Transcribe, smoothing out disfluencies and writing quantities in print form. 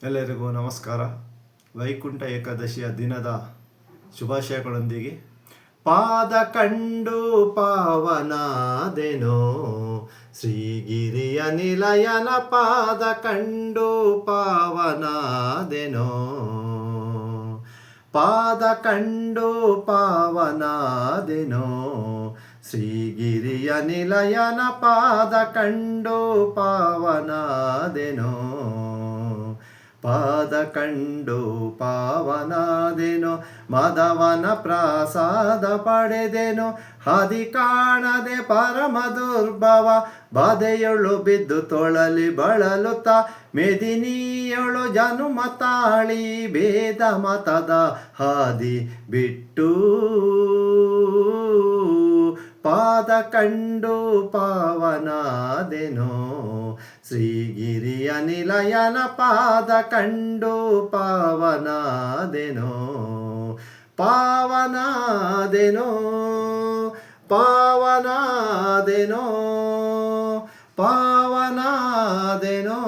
ಎಲ್ಲರಿಗೂ ನಮಸ್ಕಾರ. ವೈಕುಂಠ ಏಕಾದಶಿಯ ದಿನದ ಶುಭಾಶಯಗಳೊಂದಿಗೆ ಪಾದ ಕಂಡು ಪಾವನಾದೆನೋ ಶ್ರೀಗಿರಿಯ ನಿಲಯನ ಪಾದ ಕಂಡು ಪಾವನಾದೆನೋ ಪಾದ ಕಂಡು ಪಾವನಾದೆನೋ ಶ್ರೀಗಿರಿಯ ನಿಲಯನ ಪಾದ ಕಂಡು ಪಾವನಾದೆನೋ ಪಾದ ಕಂಡು ಪಾವನಾದೆನೋ ಮದವನ ಪ್ರಸಾದ ಪಡೆದೆನೋ ಹದಿ ಕಾಣದೆ ಪರಮ ದುರ್ಭವ ಬಾಧೆಯೊಳು ಬಿದ್ದು ತೊಳಲಿ ಬಳಲುತ್ತ ಮೆದಿನಿಯೊಳು ಜನುಮ ತಾಳಿ ಭೇದ ಮತದ ಹಾದಿ ಬಿಟ್ಟು ಪಾದ ಕಂಡು ಪಾವನಾದೆನೋ ಶ್ರೀಗಿರಿಯ ನಿಲಯನ ಪಾದ ಕಂಡು ಪಾವನಾದೆನೋ ಪಾವನಾದೆನೋ ಪಾವನಾದೆನೋ ಪಾವನಾದೆನೋ